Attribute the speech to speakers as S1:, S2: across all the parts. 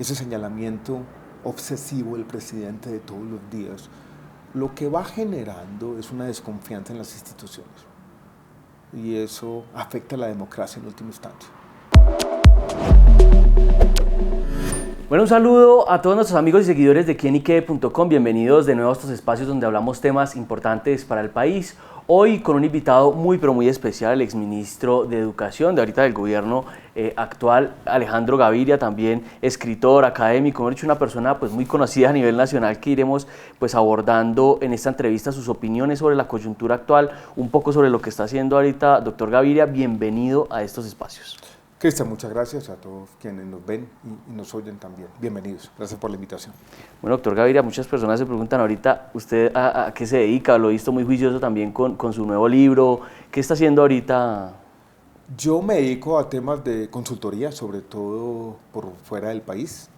S1: ese señalamiento obsesivo del presidente de todos los días, lo que va generando es una desconfianza en las instituciones. Y eso afecta a la democracia en última instancia.
S2: Bueno, un saludo a todos nuestros amigos y seguidores de quienique.com. Bienvenidos de nuevo a estos espacios donde hablamos temas importantes para el país. Hoy con un invitado muy pero muy especial, el exministro de Educación de ahorita del gobierno actual, Alejandro Gaviria, también escritor, académico, hemos dicho una persona pues muy conocida a nivel nacional, que iremos pues abordando en esta entrevista sus opiniones sobre la coyuntura actual, un poco sobre lo que está haciendo ahorita. Doctor Gaviria, bienvenido a estos espacios.
S1: Cristian, muchas gracias a todos quienes nos ven y nos oyen también. Bienvenidos, gracias por la invitación.
S2: Bueno, doctor Gaviria, muchas personas se preguntan ahorita, ¿usted a qué se dedica? Lo he visto muy juicioso también con su nuevo libro. ¿Qué está haciendo ahorita?
S1: Yo me dedico a temas de consultoría, sobre todo por fuera del país.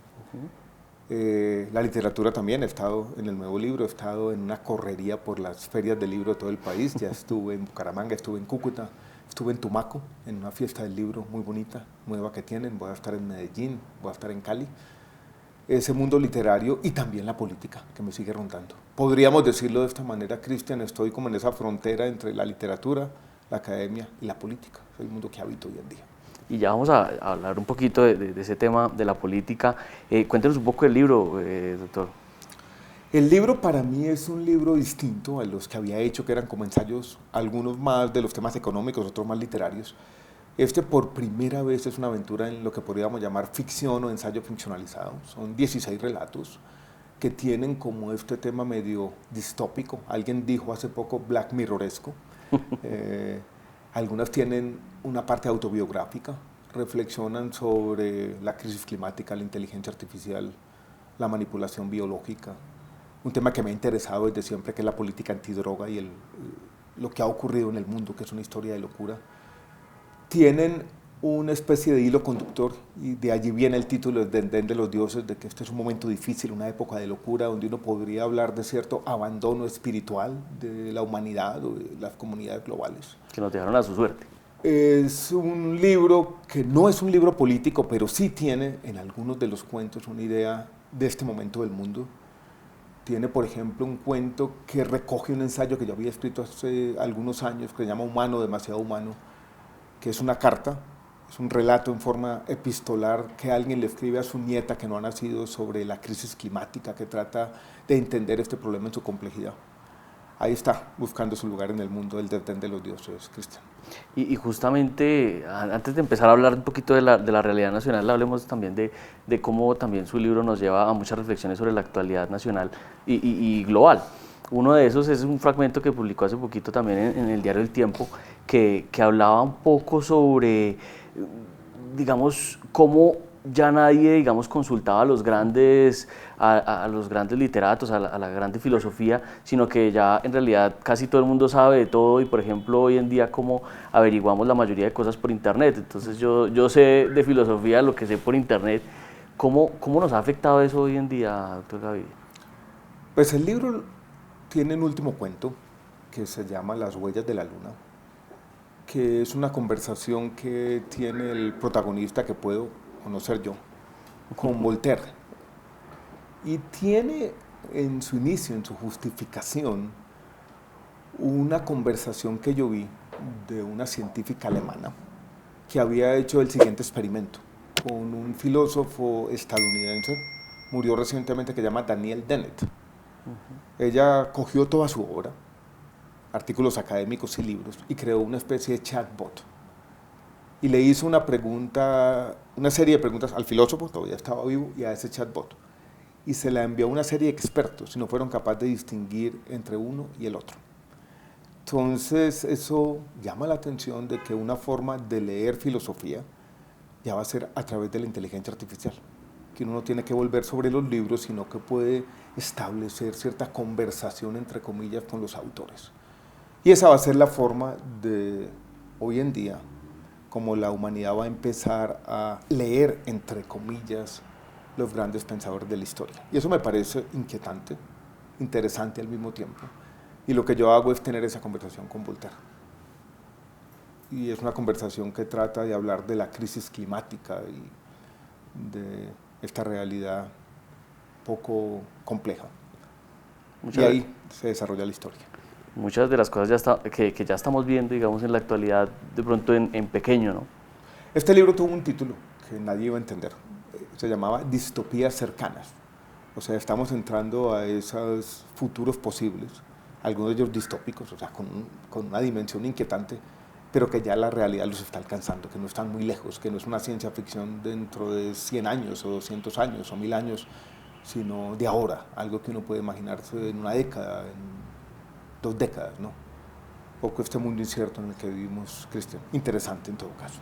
S1: La literatura también, he estado en el nuevo libro, he estado en una correría por las ferias del libro de todo el país. Ya estuve en Bucaramanga, estuve en Cúcuta, estuve en Tumaco, en una fiesta del libro muy bonita, nueva que tienen. Voy a estar en Medellín, voy a estar en Cali. Ese mundo literario y también la política, que me sigue rondando. Podríamos decirlo de esta manera, Cristian, estoy como en esa frontera entre la literatura, la academia y la política. Es el mundo que habito hoy en día.
S2: Y ya vamos a hablar un poquito de ese tema de la política. Cuéntenos un poco del libro, doctor.
S1: El libro para mí es un libro distinto a los que había hecho, que eran como ensayos, algunos más de los temas económicos, otros más literarios. Este por primera vez es una aventura en lo que podríamos llamar ficción o ensayo ficcionalizado. Son 16 relatos que tienen como este tema medio distópico. Alguien dijo hace poco Black Mirroresco. Algunas tienen una parte autobiográfica, reflexionan sobre la crisis climática, la inteligencia artificial, la manipulación biológica. Un tema que me ha interesado desde siempre, que es la política antidroga y lo que ha ocurrido en el mundo, que es una historia de locura. Tienen una especie de hilo conductor, y de allí viene el título de Desdén de los dioses, de que este es un momento difícil, una época de locura, donde uno podría hablar de cierto abandono espiritual de la humanidad o de las comunidades globales.
S2: Que nos dejaron a su suerte.
S1: Es un libro que no es un libro político, pero sí tiene en algunos de los cuentos una idea de este momento del mundo. Tiene, por ejemplo, un cuento que recoge un ensayo que yo había escrito hace algunos años, que se llama Humano, demasiado humano, que es una carta, es un relato en forma epistolar que alguien le escribe a su nieta que no ha nacido sobre la crisis climática, que trata de entender este problema en su complejidad. Ahí está, buscando su lugar en el mundo, el desdén de los dioses, Cristian.
S2: Y justamente, antes de empezar a hablar un poquito de la realidad nacional, hablemos también de cómo también su libro nos lleva a muchas reflexiones sobre la actualidad nacional y global. Uno de esos es un fragmento que publicó hace poquito también en el diario El Tiempo, que hablaba un poco sobre, digamos, cómo ya nadie, digamos, consultaba a los grandes literatos, a la grande filosofía, sino que ya en realidad casi todo el mundo sabe de todo. Y por ejemplo hoy en día cómo averiguamos la mayoría de cosas por internet. Entonces yo sé de filosofía lo que sé por internet. ¿Cómo nos ha afectado eso hoy en día, doctor Gaviria?
S1: Pues el libro tiene un último cuento que se llama Las huellas de la luna, que es una conversación que tiene el protagonista, que puedo conocer yo, con Voltaire. Y tiene en su inicio, en su justificación, una conversación que yo vi de una científica alemana que había hecho el siguiente experimento con un filósofo estadounidense, murió recientemente, que se llama Daniel Dennett. Ella cogió toda su obra, artículos académicos y libros, y creó una especie de chatbot. Y le hizo una serie de preguntas al filósofo, todavía estaba vivo, y a ese chatbot. Y se la envió a una serie de expertos, y no fueron capaces de distinguir entre uno y el otro. Entonces eso llama la atención de que una forma de leer filosofía ya va a ser a través de la inteligencia artificial, que uno no tiene que volver sobre los libros, sino que puede establecer cierta conversación, entre comillas, con los autores. Y esa va a ser la forma de, hoy en día, como la humanidad va a empezar a leer, entre comillas, los grandes pensadores de la historia. Y eso me parece inquietante, interesante al mismo tiempo. Y lo que yo hago es tener esa conversación con Voltaire. Y es una conversación que trata de hablar de la crisis climática y de esta realidad poco compleja.
S2: Muchas
S1: Y ahí se desarrolla la historia.
S2: Muchas de las cosas que ya estamos viendo, digamos, en la actualidad, de pronto en pequeño, ¿no?
S1: Este libro tuvo un título que nadie iba a entender. Se llamaba Distopías cercanas. O sea, estamos entrando a esos futuros posibles, algunos de ellos distópicos, o sea, con una dimensión inquietante, pero que ya la realidad los está alcanzando, que no están muy lejos, que no es una ciencia ficción dentro de 100 años o 200 años o 1000 años, sino de ahora, algo que uno puede imaginarse en una década, en 2 décadas, ¿no? Un poco este mundo incierto en el que vivimos, Cristian. Interesante en todo caso.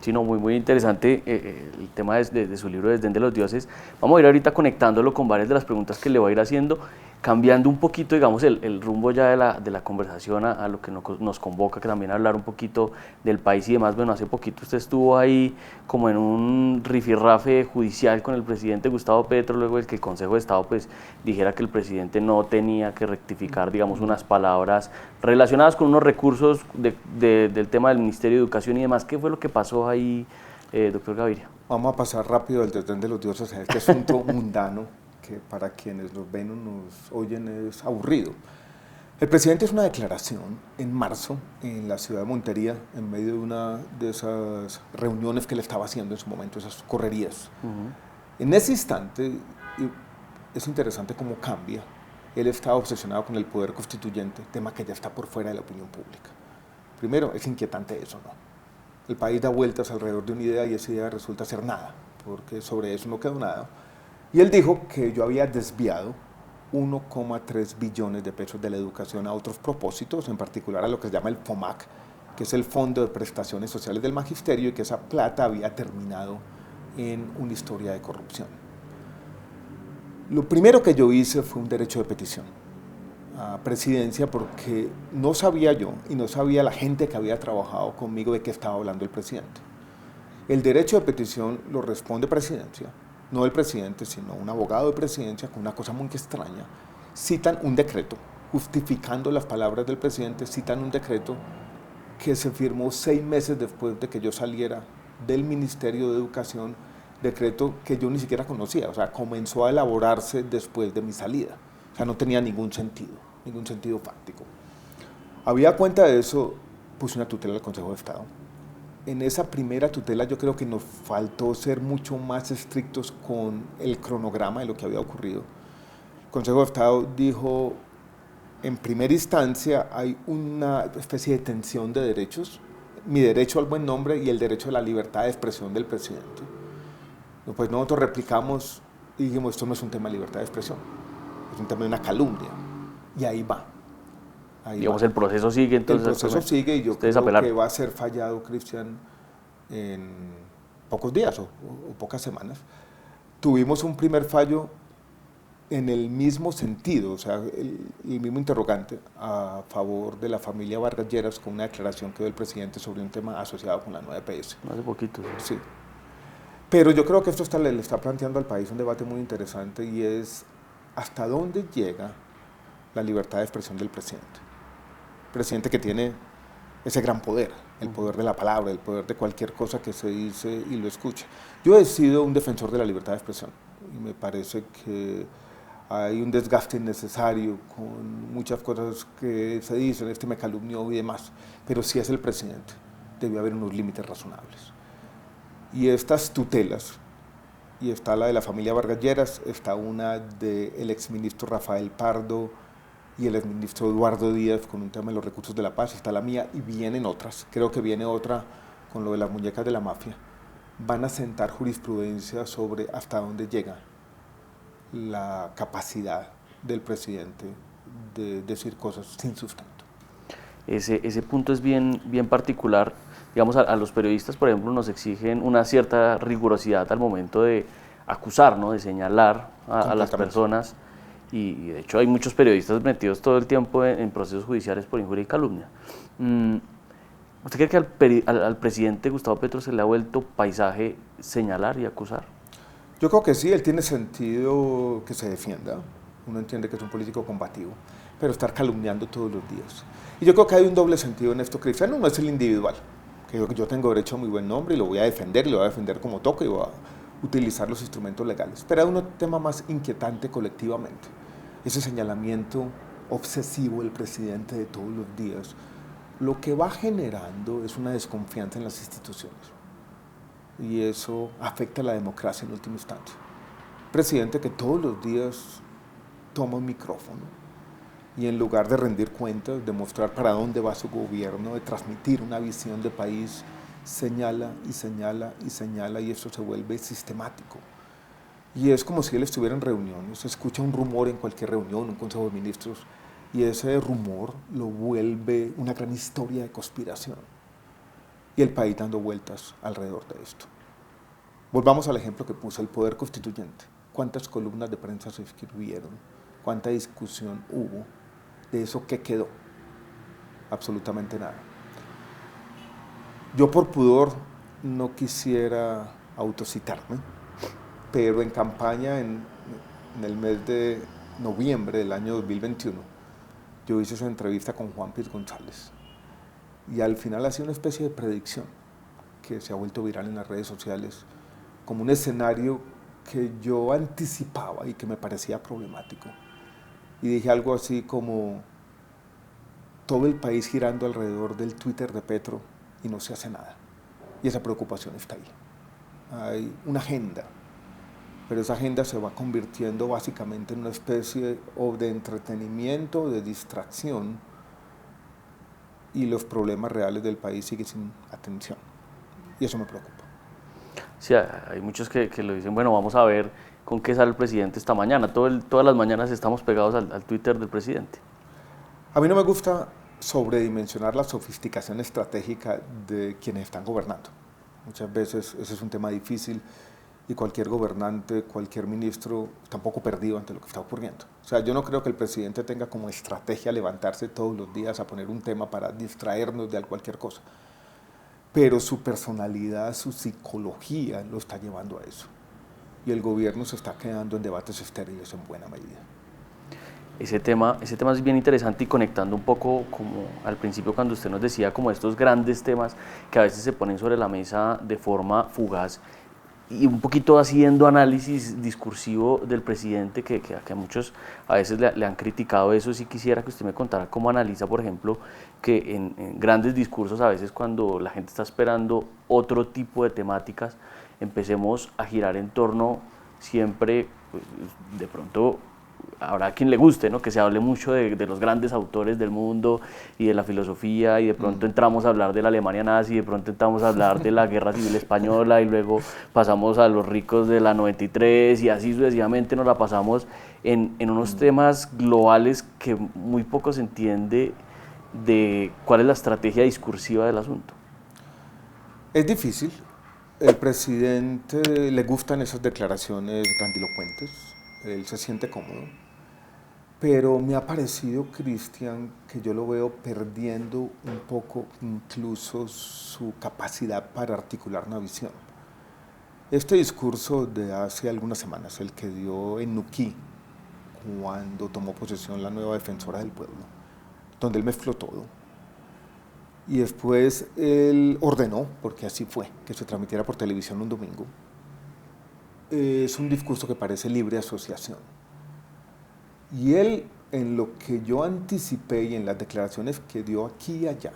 S2: Sí, no, muy interesante el tema de su libro Desdén de los Dioses. Vamos a ir ahorita conectándolo con varias de las preguntas que le voy a ir haciendo, cambiando un poquito, digamos, el rumbo ya de la conversación a lo que nos convoca, que también hablar un poquito del país y demás. Bueno, hace poquito usted estuvo ahí como en un rifirrafe judicial con el presidente Gustavo Petro, luego de que el Consejo de Estado pues dijera que el presidente no tenía que rectificar, digamos, unas palabras relacionadas con unos recursos del tema del Ministerio de Educación y demás. ¿Qué fue lo que pasó ahí, doctor Gaviria?
S1: Vamos a pasar rápido del desdén de los dioses a este asunto mundano que para quienes nos ven o nos oyen es aburrido. El presidente hizo una declaración en marzo en la ciudad de Montería, en medio de una de esas reuniones que él estaba haciendo en su momento, esas correrías. En ese instante, es interesante cómo cambia. Él estaba obsesionado con el poder constituyente, tema que ya está por fuera de la opinión pública. Primero, es inquietante eso, ¿no? El país da vueltas alrededor de una idea y esa idea resulta ser nada, porque sobre eso no quedó nada. Y él dijo que yo había desviado 1,3 billones de pesos de la educación a otros propósitos, en particular a lo que se llama el FOMAC, que es el Fondo de Prestaciones Sociales del Magisterio, y que esa plata había terminado en una historia de corrupción. Lo primero que yo hice fue un derecho de petición a presidencia, porque no sabía yo y no sabía la gente que había trabajado conmigo de qué estaba hablando el presidente. El derecho de petición lo responde presidencia, no el presidente, sino un abogado de presidencia, con una cosa muy extraña. Citan un decreto, justificando las palabras del presidente, citan un decreto que se firmó 6 meses después de que yo saliera del Ministerio de Educación, decreto que yo ni siquiera conocía, o sea, comenzó a elaborarse después de mi salida, o sea, no tenía ningún sentido fáctico. Había cuenta de eso, puse una tutela al Consejo de Estado. En esa primera tutela yo creo que nos faltó ser mucho más estrictos con el cronograma de lo que había ocurrido. El Consejo de Estado dijo, en primera instancia hay una especie de tensión de derechos, mi derecho al buen nombre y el derecho a la libertad de expresión del presidente. Pues nosotros replicamos y dijimos, esto no es un tema de libertad de expresión, es un tema de una calumnia, y ahí va.
S2: Digamos, el proceso sigue, entonces.
S1: El proceso sigue y yo creo que va a ser fallado, Cristian, en pocos días o pocas semanas. Tuvimos un primer fallo en el mismo sentido, o sea, el mismo interrogante a favor de la familia Vargas Lleras con una declaración que dio el presidente sobre un tema asociado con la nueva EPS.
S2: Hace poquito.
S1: Sí. Pero yo creo que esto le está planteando al país un debate muy interesante, y es hasta dónde llega la libertad de expresión del presidente. Presidente que tiene ese gran poder, el poder de la palabra, el poder de cualquier cosa que se dice y lo escuche. Yo he sido un defensor de la libertad de expresión y me parece que hay un desgaste innecesario con muchas cosas que se dicen, este me calumnió y demás, pero si es el presidente, debe haber unos límites razonables. Y estas tutelas, y está la de la familia Vargas Lleras, está una del exministro Rafael Pardo y el exministro Eduardo Díaz con un tema de los recursos de la paz, está la mía y vienen otras, creo que viene otra con lo de las muñecas de la mafia. Van a sentar jurisprudencia sobre hasta dónde llega la capacidad del presidente de decir cosas sin sustento.
S2: Ese punto es bien particular. Digamos, a los periodistas, por ejemplo, nos exigen una cierta rigurosidad al momento de acusar, ¿no? De señalar a las personas. Y de hecho hay muchos periodistas metidos todo el tiempo en procesos judiciales por injuria y calumnia. ¿Usted cree que al presidente Gustavo Petro se le ha vuelto paisaje señalar y acusar?
S1: Yo creo que sí, él tiene sentido que se defienda, uno entiende que es un político combativo, pero estar calumniando todos los días. Y yo creo que hay un doble sentido en esto, Cristiano, no es el individual, que yo tengo derecho a muy buen nombre y lo voy a defender, y lo voy a defender como toque, y voy utilizar los instrumentos legales. Pero hay un tema más inquietante colectivamente, ese señalamiento obsesivo del presidente de todos los días, lo que va generando es una desconfianza en las instituciones y eso afecta a la democracia en última instancia. Presidente que todos los días toma un micrófono y en lugar de rendir cuentas, de mostrar para dónde va su gobierno, de transmitir una visión de país, señala y señala y señala y eso se vuelve sistemático. Y es como si él estuviera en reuniones, se escucha un rumor en cualquier reunión, un consejo de ministros, y ese rumor lo vuelve una gran historia de conspiración. Y el país dando vueltas alrededor de esto. Volvamos al ejemplo que puse, el poder constituyente. ¿Cuántas columnas de prensa se escribieron? ¿Cuánta discusión hubo? ¿De eso qué quedó? Absolutamente nada. Yo por pudor no quisiera autocitarme, pero en campaña en el mes de noviembre del año 2021, yo hice esa entrevista con Juan Piz González y al final hacía una especie de predicción que se ha vuelto viral en las redes sociales como un escenario que yo anticipaba y que me parecía problemático. Y dije algo así como todo el país girando alrededor del Twitter de Petro y no se hace nada. Y esa preocupación está ahí. Hay una agenda, pero esa agenda se va convirtiendo básicamente en una especie de entretenimiento, de distracción, y los problemas reales del país siguen sin atención. Y eso me preocupa.
S2: Sí, hay muchos que lo dicen, bueno, vamos a ver con qué sale el presidente esta mañana. Todas las mañanas estamos pegados al Twitter del presidente.
S1: A mí no me gusta sobredimensionar la sofisticación estratégica de quienes están gobernando. Muchas veces ese es un tema difícil y cualquier gobernante, cualquier ministro está un poco perdido ante lo que está ocurriendo. O sea, yo no creo que el presidente tenga como estrategia levantarse todos los días a poner un tema para distraernos de cualquier cosa. Pero su personalidad, su psicología lo está llevando a eso. Y el gobierno se está quedando en debates estériles en buena medida.
S2: Ese tema es bien interesante y conectando un poco como al principio cuando usted nos decía como estos grandes temas que a veces se ponen sobre la mesa de forma fugaz y un poquito haciendo análisis discursivo del presidente que a muchos a veces le han criticado eso. Sí quisiera que usted me contara cómo analiza, por ejemplo, que en grandes discursos a veces cuando la gente está esperando otro tipo de temáticas empecemos a girar en torno siempre, pues, de pronto habrá quien le guste, ¿no? Que se hable mucho de los grandes autores del mundo y de la filosofía y de pronto entramos a hablar de la Alemania nazi, de pronto entramos a hablar de la Guerra Civil Española y luego pasamos a los ricos de la 93 y así sucesivamente nos la pasamos en unos temas globales que muy poco se entiende de cuál es la estrategia discursiva del asunto.
S1: Es difícil. El presidente le gustan esas declaraciones grandilocuentes, él se siente cómodo, pero me ha parecido, Cristian, que yo lo veo perdiendo un poco incluso su capacidad para articular una visión. Este discurso de hace algunas semanas, el que dio en Nuquí, cuando tomó posesión la nueva defensora del pueblo, donde él mezcló todo, y después él ordenó, porque así fue, que se transmitiera por televisión un domingo. Es un discurso que parece libre asociación. Y él, en lo que yo anticipé y en las declaraciones que dio aquí y allá,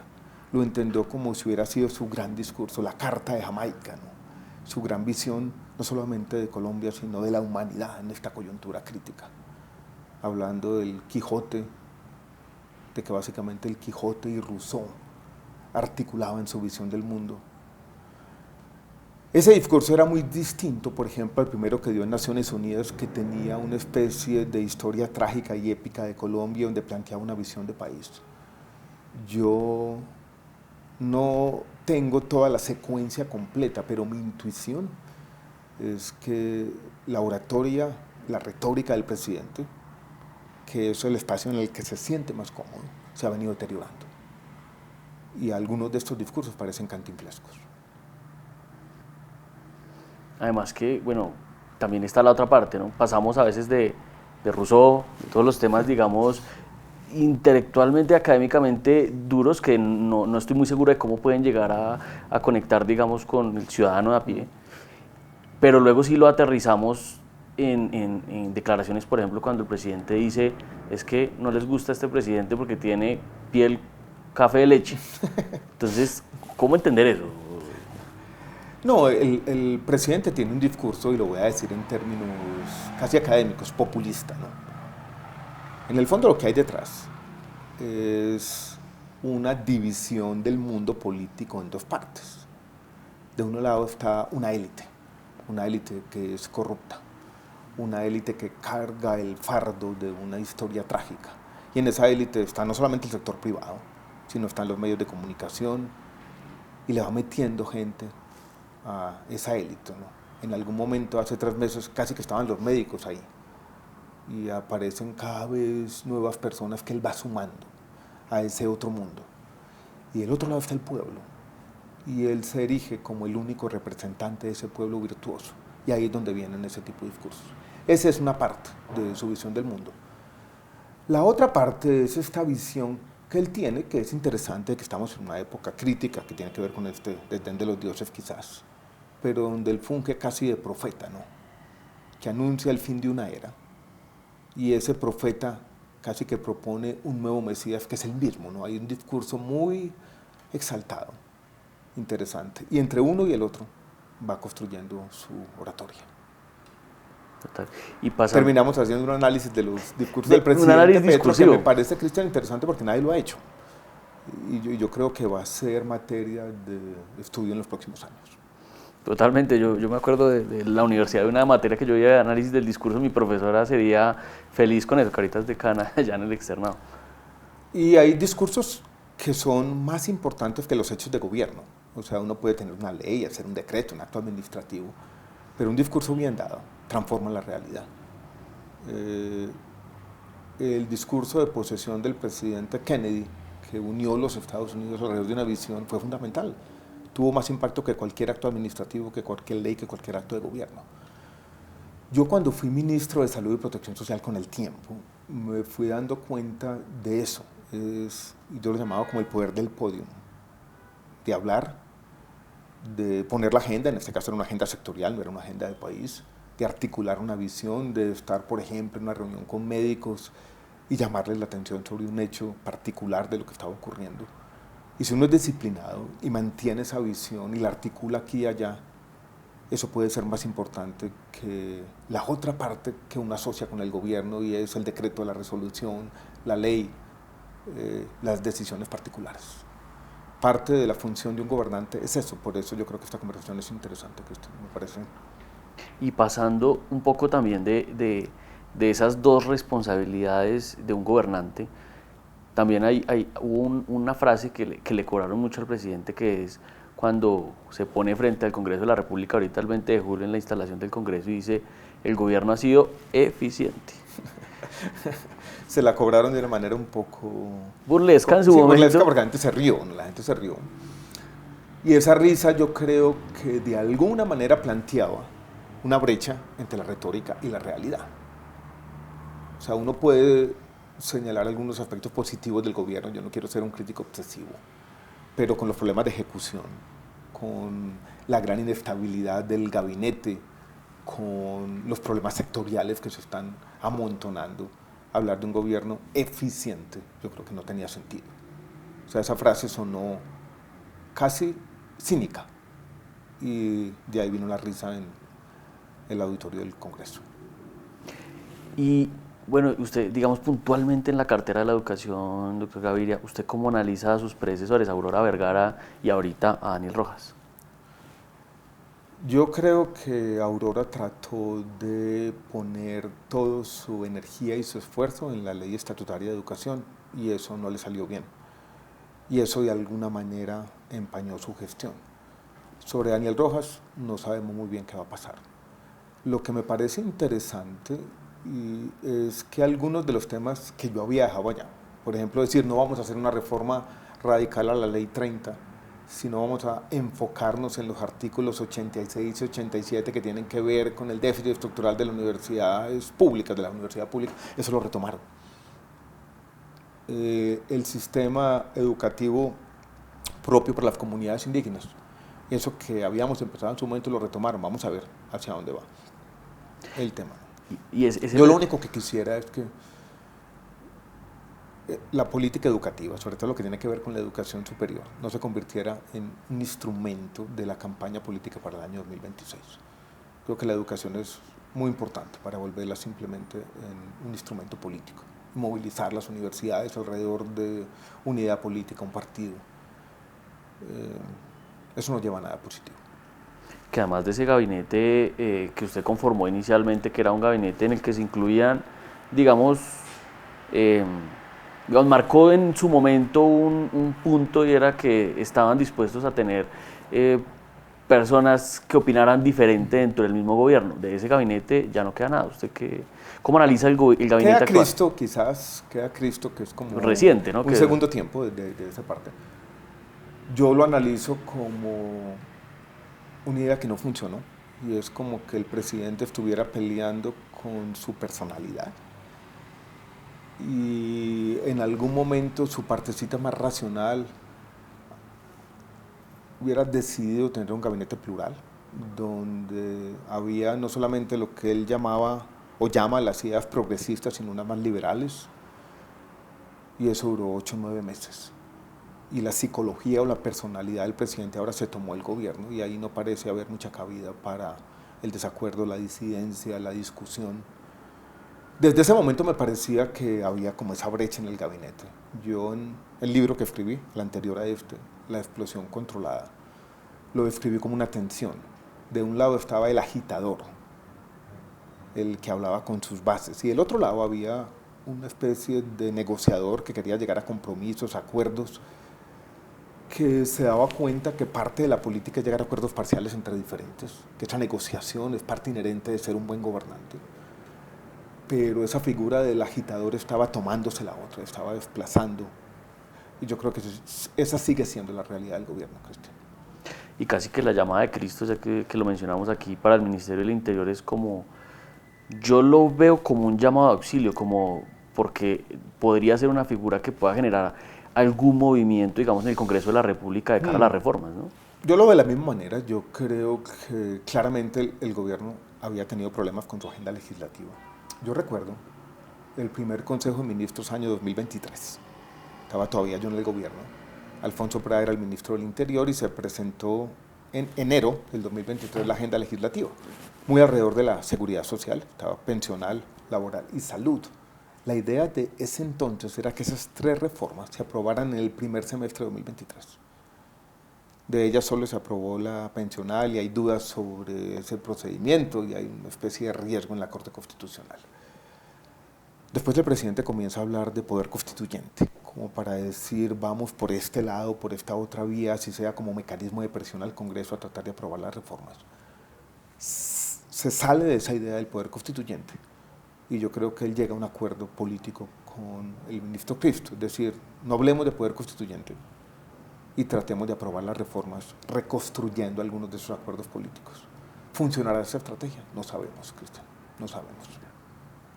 S1: lo entendió como si hubiera sido su gran discurso, la Carta de Jamaica, ¿no? Su gran visión, no solamente de Colombia, sino de la humanidad en esta coyuntura crítica. Hablando del Quijote, de que básicamente el Quijote y Rousseau articulado en su visión del mundo. Ese discurso era muy distinto, por ejemplo, al primero que dio en Naciones Unidas, que tenía una especie de historia trágica y épica de Colombia, donde planteaba una visión de país. Yo no tengo toda la secuencia completa, pero mi intuición es que la oratoria, la retórica del presidente, que es el espacio en el que se siente más cómodo, se ha venido deteriorando. Y algunos de estos discursos parecen cantinflescos.
S2: Además que, bueno, también está la otra parte, ¿no? Pasamos a veces de Rousseau, de todos los temas, digamos, intelectualmente, académicamente duros, que no estoy muy seguro de cómo pueden llegar a conectar, digamos, con el ciudadano de a pie. pero luego sí lo aterrizamos en declaraciones, por ejemplo, cuando el presidente dice, es que no les gusta este presidente porque tiene piel café de leche. Entonces, ¿cómo entender eso?
S1: No, el presidente tiene un discurso, y lo voy a decir en términos casi académicos, populista, ¿no? En el fondo lo que hay detrás es una división del mundo político en dos partes. De un lado está una élite que es corrupta, una élite que carga el fardo de una historia trágica. Y en esa élite está no solamente el sector privado, sino están los medios de comunicación, y le va metiendo gente a esa élite, ¿no? En algún momento, hace 3 meses, casi que estaban los médicos ahí, y aparecen cada vez nuevas personas que él va sumando a ese otro mundo. Y del otro lado está el pueblo, y él se erige como el único representante de ese pueblo virtuoso, y ahí es donde vienen ese tipo de discursos. Esa es una parte de su visión del mundo. La otra parte es esta visión que él tiene, que es interesante, que estamos en una época crítica, que tiene que ver con este desdén de los dioses quizás, pero donde él funge casi de profeta, ¿no? Que anuncia el fin de una era, y ese profeta casi que propone un nuevo Mesías, que es el mismo, ¿no? Hay un discurso muy exaltado, interesante, y entre uno y el otro va construyendo su oratoria.
S2: Total.
S1: Terminamos haciendo un análisis de los discursos del presidente
S2: un análisis
S1: Petro,
S2: discursivo.
S1: que me parece, Cristian, interesante porque nadie lo ha hecho. Y yo creo que va a ser materia de estudio en los próximos años.
S2: Totalmente, yo me acuerdo de la universidad de una materia que yo veía de análisis del discurso, mi profesora sería feliz con eso, caritas de cana allá en el externado.
S1: Y hay discursos que son más importantes que los hechos de gobierno. O sea, uno puede tener una ley, hacer un decreto, un acto administrativo, pero un discurso bien dado transforma la realidad. El discurso de posesión del presidente Kennedy, que unió los Estados Unidos alrededor de una visión, fue fundamental. Tuvo más impacto que cualquier acto administrativo, que cualquier ley, que cualquier acto de gobierno. Yo cuando fui ministro de Salud y Protección Social, con el tiempo, me fui dando cuenta de eso. Yo lo llamaba como el poder del podio, de hablar, de poner la agenda, en este caso era una agenda sectorial, no era una agenda de país, de articular una visión, de estar, por ejemplo, en una reunión con médicos y llamarles la atención sobre un hecho particular de lo que estaba ocurriendo. Y si uno es disciplinado y mantiene esa visión y la articula aquí y allá, eso puede ser más importante que la otra parte que uno asocia con el gobierno, y es el decreto, la resolución, la ley, las decisiones particulares. Parte de la función de un gobernante es eso, por eso yo creo que esta conversación es interesante, que esto me parece.
S2: Y pasando un poco también de esas dos responsabilidades de un gobernante, también hubo una frase que le cobraron mucho al presidente, que es cuando se pone frente al Congreso de la República, ahorita el 20 de julio en la instalación del Congreso, y dice, el gobierno ha sido eficiente.
S1: Se la cobraron de una manera un poco...
S2: burlesca en su momento.
S1: Burlesca, porque la gente se rió. Y esa risa yo creo que de alguna manera planteaba una brecha entre la retórica y la realidad. O sea, uno puede señalar algunos aspectos positivos del gobierno, yo no quiero ser un crítico obsesivo, pero con los problemas de ejecución, con la gran inestabilidad del gabinete, con los problemas sectoriales que se están amontonando, hablar de un gobierno eficiente, yo creo que no tenía sentido. O sea, esa frase sonó casi cínica, y de ahí vino la risa en el auditorio del Congreso.
S2: Y bueno, usted, digamos, puntualmente en la cartera de la educación, doctor Gaviria, ¿usted cómo analiza a sus predecesores, a Aurora Vergara y ahorita a Daniel Rojas?
S1: Yo creo que Aurora trató de poner toda su energía y su esfuerzo en la ley estatutaria de educación, y eso no le salió bien. Y eso de alguna manera empañó su gestión. Sobre Daniel Rojas no sabemos muy bien qué va a pasar. Lo que me parece interesante es que algunos de los temas que yo había dejado allá, por ejemplo, decir no vamos a hacer una reforma radical a la ley 30, sino vamos a enfocarnos en los artículos 86 y 87 que tienen que ver con el déficit estructural de las universidades públicas, de la universidad pública, eso lo retomaron. El sistema educativo propio para las comunidades indígenas, Eso que habíamos empezado en su momento lo retomaron. Vamos a ver hacia dónde va el tema. Yo lo único que quisiera es que la política educativa, sobre todo lo que tiene que ver con la educación superior, no se convirtiera en un instrumento de la campaña política para el año 2026. Creo que la educación es muy importante para volverla simplemente en un instrumento político, movilizar las universidades alrededor de unidad política, un partido. Eso no lleva a nada positivo.
S2: Que además de ese gabinete que usted conformó inicialmente, que era un gabinete en el que se incluían, digamos, marcó en su momento un punto, y era que estaban dispuestos a tener personas que opinaran diferente dentro del mismo gobierno. De ese gabinete ya no queda nada. ¿Usted cómo analiza el gabinete
S1: queda
S2: actual?
S1: Cristo, quizás, queda Cristo, que es como
S2: reciente, ¿no?
S1: un segundo tiempo de esa parte. Yo lo analizo como una idea que no funcionó, y es como que el presidente estuviera peleando con su personalidad, y en algún momento su partecita más racional hubiera decidido tener un gabinete plural, donde había no solamente lo que él llamaba o llama las ideas progresistas, sino unas más liberales, y eso duró 8 o 9 meses. Y la psicología o la personalidad del presidente ahora se tomó el gobierno, y ahí no parece haber mucha cabida para el desacuerdo, la disidencia, la discusión. Desde ese momento me parecía que había como esa brecha en el gabinete. Yo en el libro que escribí, el anterior a este, La explosión controlada, lo describí como una tensión. De un lado estaba el agitador, el que hablaba con sus bases, y del otro lado había una especie de negociador que quería llegar a compromisos, acuerdos, que se daba cuenta que parte de la política es llegar a acuerdos parciales entre diferentes, que esa negociación es parte inherente de ser un buen gobernante. Pero esa figura del agitador estaba tomándose la otra, estaba desplazando. Y yo creo que esa sigue siendo la realidad del gobierno, Cristian.
S2: Y casi que la llamada de Cristo, ya que lo mencionamos aquí, para el Ministerio del Interior es como, yo lo veo como un llamado de auxilio, como porque podría ser una figura que pueda generar algún movimiento, digamos, en el Congreso de la República de cara a las reformas, ¿no?
S1: Yo lo veo de la misma manera. Yo creo que claramente el gobierno había tenido problemas con su agenda legislativa. Yo recuerdo el primer Consejo de Ministros año 2023. Estaba todavía yo en el gobierno. Alfonso Prada era el ministro del Interior y se presentó en enero del 2023 la agenda legislativa, muy alrededor de la seguridad social, estaba pensional, laboral y salud. La idea de ese entonces era que esas 3 reformas se aprobaran en el primer semestre de 2023. De ellas solo se aprobó la pensional, y hay dudas sobre ese procedimiento, y hay una especie de riesgo en la Corte Constitucional. Después el presidente comienza a hablar de poder constituyente, como para decir vamos por este lado, por esta otra vía, así sea como mecanismo de presión al Congreso a tratar de aprobar las reformas. Se sale de esa idea del poder constituyente, y yo creo que él llega a un acuerdo político con el ministro Cristo, es decir, no hablemos de poder constituyente y tratemos de aprobar las reformas reconstruyendo algunos de esos acuerdos políticos. ¿Funcionará esa estrategia? No sabemos, Cristian, no sabemos.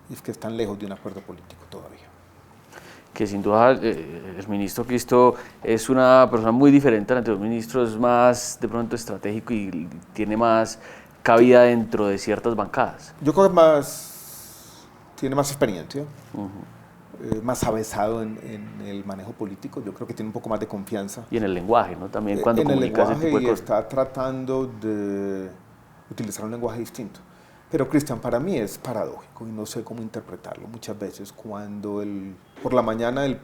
S1: Y es que están lejos de un acuerdo político todavía.
S2: Que sin duda el ministro Cristo es una persona muy diferente al anterior ministro, es más de pronto estratégico y tiene más cabida dentro de ciertas bancadas.
S1: Yo creo que tiene más experiencia, más avesado en el manejo político. Yo creo que tiene un poco más de confianza.
S2: Y en el lenguaje, ¿no? También cuando comunica ese tipo de cosas.
S1: Está tratando de utilizar un lenguaje distinto. Pero, Cristian, para mí es paradójico y no sé cómo interpretarlo. Muchas veces cuando por la mañana el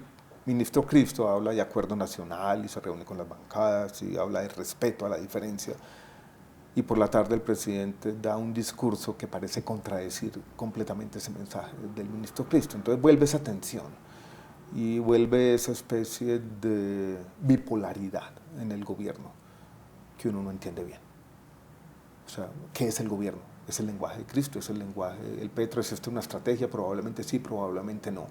S1: ministro Cristo habla de acuerdo nacional y se reúne con las bancadas y habla de respeto a la diferencia, y por la tarde el presidente da un discurso que parece contradecir completamente ese mensaje del ministro Cristo. Entonces vuelve esa tensión y vuelve esa especie de bipolaridad en el gobierno que uno no entiende bien. O sea, ¿qué es el gobierno? ¿Es el lenguaje de Cristo? ¿Es el lenguaje del Petro? ¿Es esto una estrategia? Probablemente sí, probablemente no.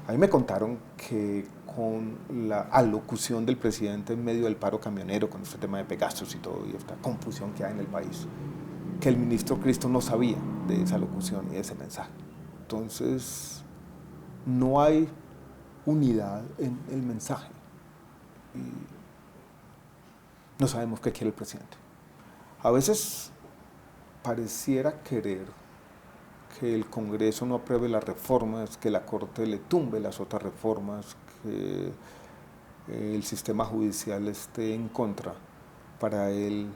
S1: A mí me contaron que con la alocución del presidente en medio del paro camionero, con este tema de Pegasus y todo, y esta confusión que hay en el país, que el ministro Cristo no sabía de esa alocución y de ese mensaje. Entonces, no hay unidad en el mensaje. Y No sabemos qué quiere el presidente. A veces pareciera querer que el Congreso no apruebe las reformas, que la Corte le tumbe las otras reformas, que el sistema judicial esté en contra para él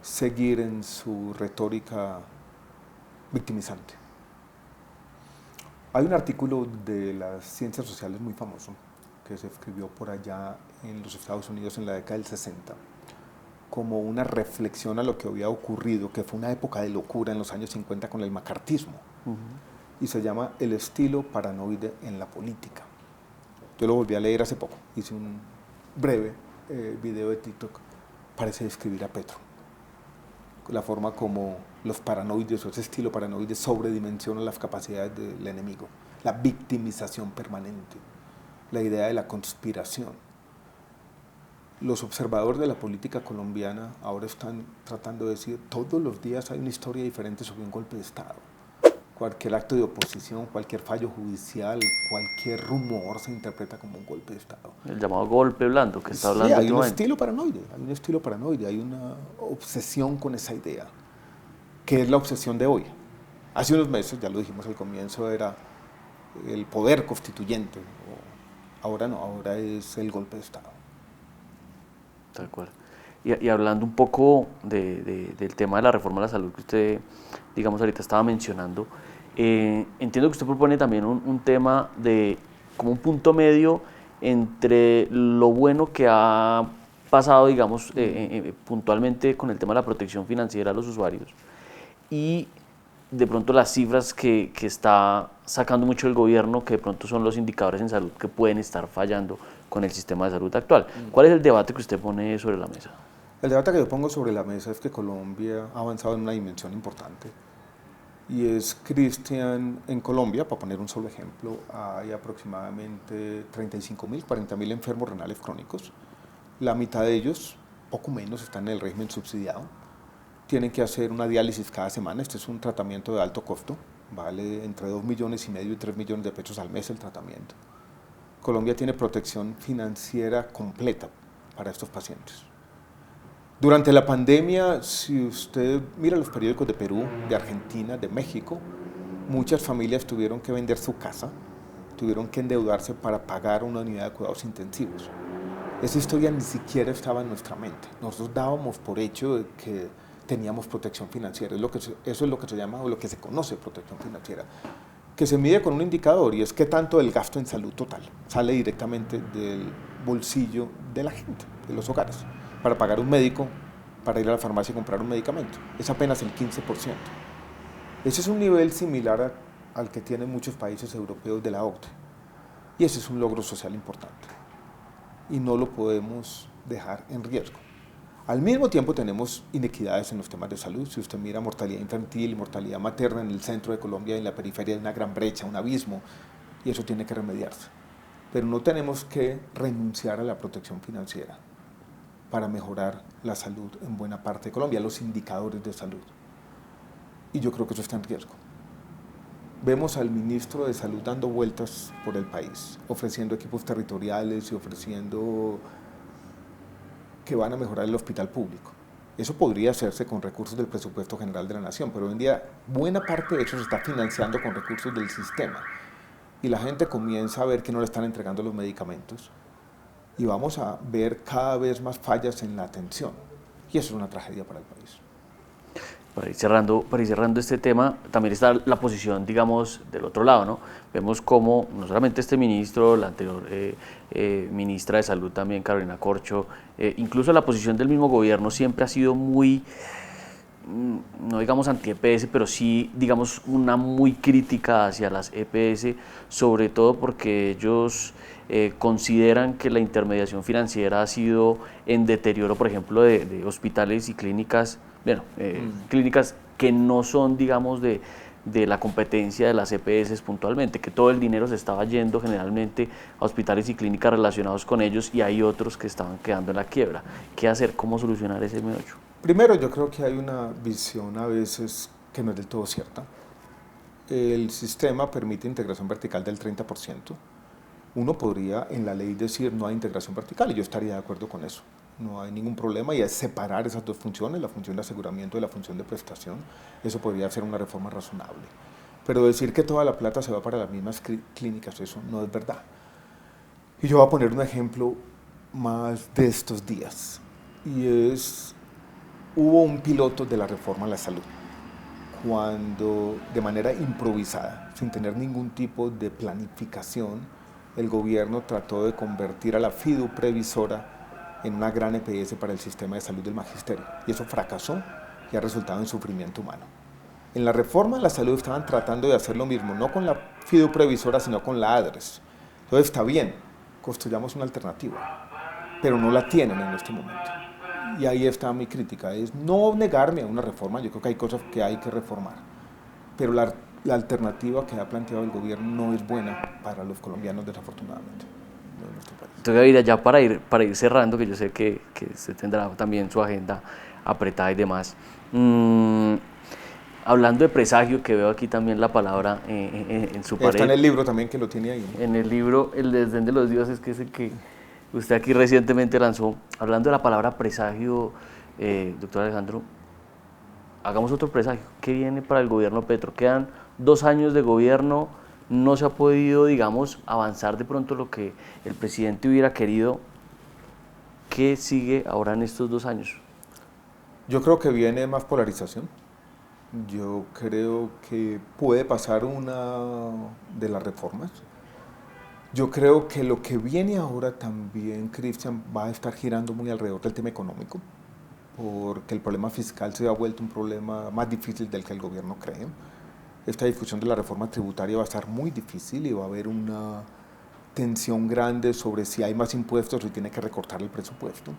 S1: seguir en su retórica victimizante. Hay un artículo de las ciencias sociales muy famoso que se escribió por allá en los Estados Unidos en la década del 60 como una reflexión a lo que había ocurrido, que fue una época de locura en los años 50 con el macartismo, y se llama El estilo paranoide en la política. Yo lo volví a leer hace poco, hice un breve video de TikTok, parece describir a Petro. La forma como los paranoides o ese estilo paranoide sobredimensiona las capacidades del enemigo, la victimización permanente, la idea de la conspiración. Los observadores de la política colombiana ahora están tratando de decir todos los días hay una historia diferente sobre un golpe de Estado. Cualquier acto de oposición, cualquier fallo judicial, cualquier rumor se interpreta como un golpe de Estado.
S2: El llamado golpe blando que está hablando.
S1: Sí, hay un estilo paranoide, hay una obsesión con esa idea, que es la obsesión de hoy. Hace unos meses, ya lo dijimos al comienzo, era el poder constituyente, ahora no, ahora es el golpe de Estado.
S2: De acuerdo. Y hablando un poco del tema de la reforma de la salud que usted, digamos, ahorita estaba mencionando, entiendo que usted propone también un tema de como un punto medio entre lo bueno que ha pasado, digamos, puntualmente con el tema de la protección financiera a los usuarios y de pronto las cifras que está sacando mucho el gobierno, que de pronto son los indicadores en salud que pueden estar fallando con el sistema de salud actual. ¿Cuál es el debate que usted pone sobre la mesa?
S1: El debate que yo pongo sobre la mesa es que Colombia ha avanzado en una dimensión importante. Y es, Cristian, en Colombia, para poner un solo ejemplo, hay aproximadamente 35.000, 40.000 enfermos renales crónicos. La mitad de ellos, poco menos, están en el régimen subsidiado. Tienen que hacer una diálisis cada semana. Este es un tratamiento de alto costo. Vale entre 2,5 millones y 3 millones de pesos al mes el tratamiento. Colombia tiene protección financiera completa para estos pacientes. Durante la pandemia, si usted mira los periódicos de Perú, de Argentina, de México, muchas familias tuvieron que vender su casa, tuvieron que endeudarse para pagar una unidad de cuidados intensivos. Esa historia ni siquiera estaba en nuestra mente. Nosotros dábamos por hecho de que teníamos protección financiera. Eso es lo que se llama o lo que se conoce protección financiera, que se mide con un indicador y es qué tanto del gasto en salud total sale directamente del bolsillo de la gente, de los hogares, para pagar un médico, para ir a la farmacia y comprar un medicamento. Es apenas el 15%. Ese es un nivel similar al que tienen muchos países europeos de la OCDE. Y ese es un logro social importante. Y no lo podemos dejar en riesgo. Al mismo tiempo tenemos inequidades en los temas de salud. Si usted mira mortalidad infantil y mortalidad materna en el centro de Colombia y en la periferia hay una gran brecha, un abismo, y eso tiene que remediarse. Pero no tenemos que renunciar a la protección financiera para mejorar la salud en buena parte de Colombia, los indicadores de salud. Y yo creo que eso está en riesgo. Vemos al ministro de Salud dando vueltas por el país, ofreciendo equipos territoriales y ofreciendo que van a mejorar el hospital público. Eso podría hacerse con recursos del presupuesto general de la nación, pero hoy en día buena parte de eso se está financiando con recursos del sistema. Y la gente comienza a ver que no le están entregando los medicamentos. Y vamos a ver cada vez más fallas en la atención. Y eso es una tragedia para el país.
S2: Para ir cerrando este tema, también está la posición, digamos, del otro lado, ¿no? Vemos cómo no solamente este ministro, la anterior ministra de Salud también, Carolina Corcho, incluso la posición del mismo gobierno siempre ha sido muy, no digamos anti-EPS, pero sí, digamos, una muy crítica hacia las EPS, sobre todo porque ellos consideran que la intermediación financiera ha sido en deterioro, por ejemplo, de hospitales y clínicas, bueno, clínicas que no son, digamos, de la competencia de las EPS puntualmente, que todo el dinero se estaba yendo generalmente a hospitales y clínicas relacionados con ellos y hay otros que estaban quedando en la quiebra. ¿Qué hacer? ¿Cómo solucionar ese meollo?
S1: Primero, yo creo que hay una visión a veces que no es del todo cierta. El sistema permite integración vertical del 30%. Uno podría en la ley decir no hay integración vertical y yo estaría de acuerdo con eso. no hay ningún problema, y es separar esas dos funciones, la función de aseguramiento y la función de prestación. Eso podría ser una reforma razonable. Pero decir que toda la plata se va para las mismas clínicas, eso no es verdad. Y yo voy a poner un ejemplo más de estos días, y es, hubo un piloto de la reforma a la salud, cuando de manera improvisada, sin tener ningún tipo de planificación, el gobierno trató de convertir a la FIDU previsora en una gran EPS para el sistema de salud del magisterio, y eso fracasó y ha resultado en sufrimiento humano. En la reforma de la salud estaban tratando de hacer lo mismo, no con la FIDU previsora, sino con la ADRES. Entonces está bien, construyamos una alternativa, pero no la tienen en este momento. Y ahí está mi crítica, es no negarme a una reforma, yo creo que hay cosas que hay que reformar, pero la alternativa que ha planteado el gobierno no es buena para los colombianos, desafortunadamente, de nuestro país.
S2: Entonces, Gaviria, ya para ir cerrando, que yo sé que se tendrá también su agenda apretada y demás, hablando de presagio, que veo aquí también la palabra en su pared.
S1: Está en el libro también, que lo tiene ahí, ¿no?
S2: En el libro El desdén de los dioses, que es el que usted aquí recientemente lanzó. Hablando de la palabra presagio, doctor Alejandro, hagamos otro presagio. ¿Qué viene para el gobierno Petro? Quedan 2 años de gobierno, no se ha podido, digamos, avanzar de pronto lo que el presidente hubiera querido. ¿Qué sigue ahora en estos 2 años?
S1: Yo creo que viene más polarización. Yo creo que puede pasar una de las reformas. Yo creo que lo que viene ahora también, Cristian, va a estar girando muy alrededor del tema económico, porque el problema fiscal se ha vuelto un problema más difícil del que el gobierno cree. Esta discusión de la reforma tributaria va a estar muy difícil y va a haber una tensión grande sobre si hay más impuestos o si tiene que recortar el presupuesto.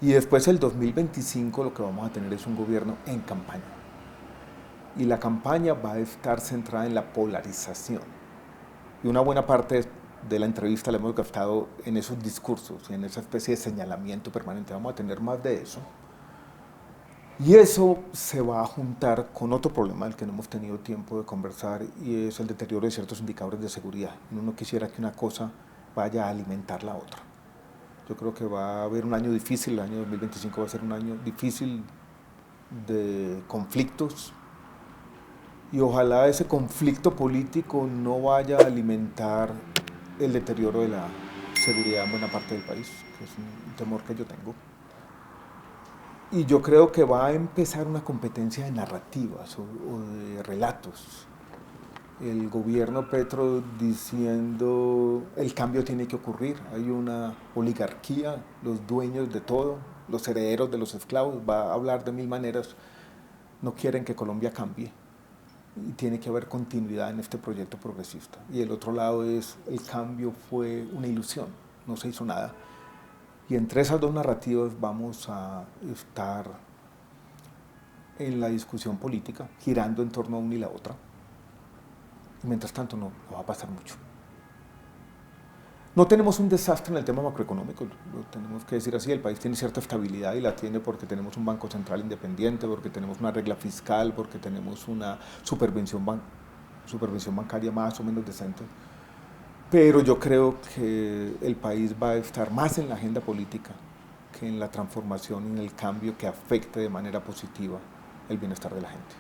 S1: Y después el 2025 lo que vamos a tener es un gobierno en campaña. Y la campaña va a estar centrada en la polarización. Y una buena parte de la entrevista la hemos gastado en esos discursos y en esa especie de señalamiento permanente. Vamos a tener más de eso. Y eso se va a juntar con otro problema del que no hemos tenido tiempo de conversar, y es el deterioro de ciertos indicadores de seguridad. Uno no quisiera que una cosa vaya a alimentar la otra. Yo creo que va a haber un año difícil, el año 2025 va a ser un año difícil de conflictos, y ojalá ese conflicto político no vaya a alimentar el deterioro de la seguridad en buena parte del país, que es un temor que yo tengo. Y yo creo que va a empezar una competencia de narrativas o de relatos. El gobierno Petro diciendo el cambio tiene que ocurrir, hay una oligarquía, los dueños de todo, los herederos de los esclavos, va a hablar de 1000 maneras, no quieren que Colombia cambie y tiene que haber continuidad en este proyecto progresista. Y el otro lado es el cambio fue una ilusión, no se hizo nada. Y entre esas dos narrativas vamos a estar en la discusión política, girando en torno a una y la otra. Y mientras tanto no va a pasar mucho. No tenemos un desastre en el tema macroeconómico, lo tenemos que decir así. El país tiene cierta estabilidad, y la tiene porque tenemos un banco central independiente, porque tenemos una regla fiscal, porque tenemos una supervisión bancaria más o menos decente. Pero yo creo que el país va a estar más en la agenda política que en la transformación y en el cambio que afecte de manera positiva el bienestar de la gente.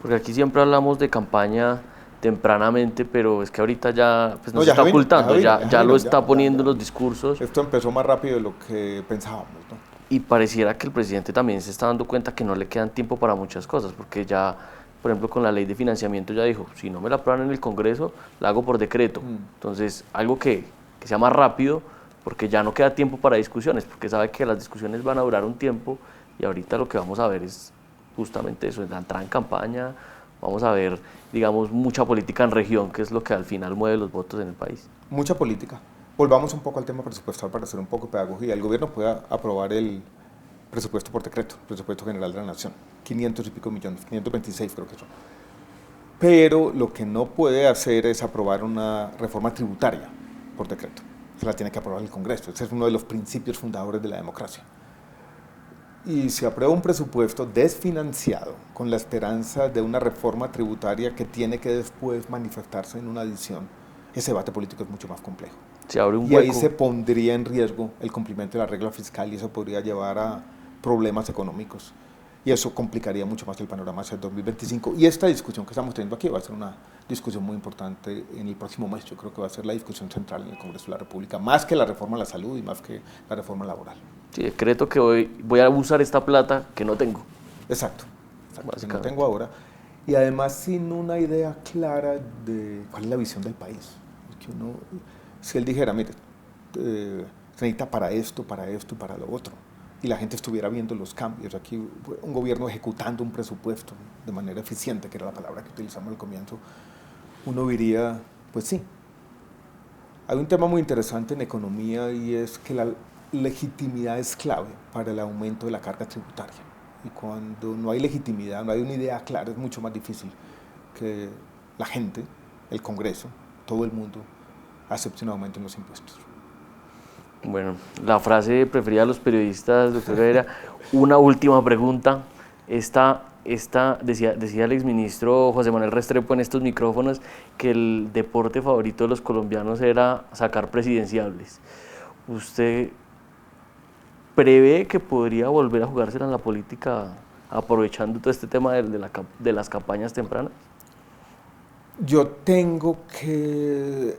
S2: Porque aquí siempre hablamos de campaña tempranamente, pero es que ahorita ya pues, nos
S1: ya
S2: está ocultando, ya lo está
S1: ya,
S2: poniendo en los discursos.
S1: Esto empezó más rápido de lo que pensábamos, ¿no?
S2: Y pareciera que el presidente también se está dando cuenta que no le quedan tiempo para muchas cosas, porque ya, por ejemplo, con la ley de financiamiento ya dijo, si no me la aprueban en el Congreso, la hago por decreto. Entonces, algo que sea más rápido, porque ya no queda tiempo para discusiones, porque sabe que las discusiones van a durar un tiempo, y ahorita lo que vamos a ver es justamente eso, la entrada en campaña. Vamos a ver, digamos, mucha política en región, que es lo que al final mueve los votos en el país.
S1: Mucha política. Volvamos un poco al tema presupuestal para hacer un poco de pedagogía. El gobierno puede aprobar el presupuesto por decreto, presupuesto general de la nación, 500 y pico millones, 526 creo que son. Pero lo que no puede hacer es aprobar una reforma tributaria por decreto. Se la tiene que aprobar el Congreso. Ese es uno de los principios fundadores de la democracia. Y se aprueba un presupuesto desfinanciado con la esperanza de una reforma tributaria que tiene que después manifestarse en una adición. Ese debate político es mucho más complejo.
S2: Se abre un
S1: y ahí
S2: hueco.
S1: se pondría en riesgo el cumplimiento de la regla fiscal y eso podría llevar a problemas económicos. Y eso complicaría mucho más el panorama hacia el 2025. Y esta discusión que estamos teniendo aquí va a ser una discusión muy importante en el próximo mes. Yo creo que va a ser la discusión central en el Congreso de la República, más que la reforma a la salud y más que la reforma laboral.
S2: Sí, decreto que voy a usar esta plata que no tengo.
S1: Exacto, que no tengo ahora. Y además sin una idea clara de cuál es la visión del país. Porque si él dijera, mire, se necesita para esto y para lo otro, y la gente estuviera viendo los cambios, aquí un gobierno ejecutando un presupuesto de manera eficiente, que era la palabra que utilizamos al comienzo, uno diría, pues sí. Hay un tema muy interesante en economía y es que la legitimidad es clave para el aumento de la carga tributaria. Y cuando no hay legitimidad, no hay una idea clara, es mucho más difícil que la gente, el Congreso, todo el mundo acepte un aumento en los impuestos.
S2: Bueno, la frase preferida de los periodistas, doctor Gaviria. Una última pregunta. Decía el exministro José Manuel Restrepo en estos micrófonos que el deporte favorito de los colombianos era sacar presidenciables. ¿Usted prevé que podría volver a jugársela en la política aprovechando todo este tema de las campañas tempranas?
S1: Yo tengo que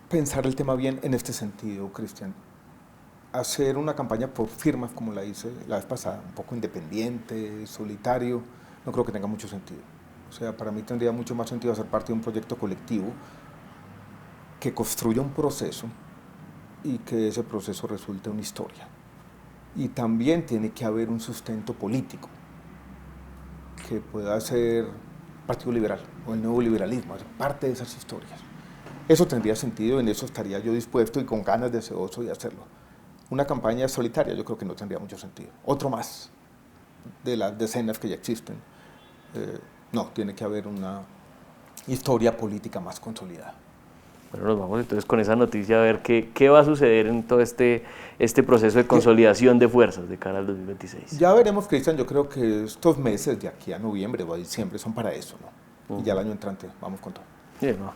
S1: pensar el tema bien en este sentido, Cristian. Hacer una campaña por firmas como la hice la vez pasada, un poco independiente, solitario, no creo que tenga mucho sentido. O sea, para mí tendría mucho más sentido hacer parte de un proyecto colectivo que construya un proceso y que ese proceso resulte una historia. Y también tiene que haber un sustento político que pueda ser Partido Liberal o el nuevo liberalismo, parte de esas historias. Eso tendría sentido, en eso estaría yo dispuesto y con ganas, deseoso de hacerlo. Una campaña solitaria yo creo que no tendría mucho sentido. Otro más de las decenas que ya existen. No, tiene que haber una historia política más consolidada.
S2: Bueno, nos vamos entonces con esa noticia a ver qué va a suceder en todo este proceso de consolidación de fuerzas de cara al 2026.
S1: Ya veremos, Cristian, yo creo que estos meses de aquí a noviembre o a diciembre son para eso, ¿no? Y ya el año entrante vamos con todo.
S2: Sí, no.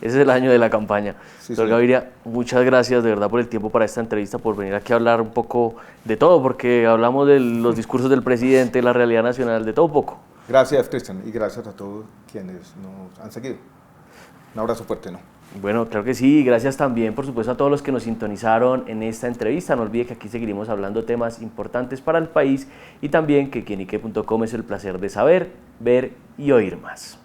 S2: Ese es el año de la campaña.
S1: Sí,
S2: Doctor Gaviria, muchas gracias de verdad por el tiempo para esta entrevista, por venir aquí a hablar un poco de todo, porque hablamos de los discursos del presidente, la realidad nacional, de todo un poco.
S1: Gracias, Cristian, y gracias a todos quienes nos han seguido. Un abrazo fuerte, ¿no?
S2: Bueno, claro que sí, gracias también, por supuesto, a todos los que nos sintonizaron en esta entrevista. No olvide que aquí seguiremos hablando temas importantes para el país y también que quienique.com es el placer de saber, ver y oír más.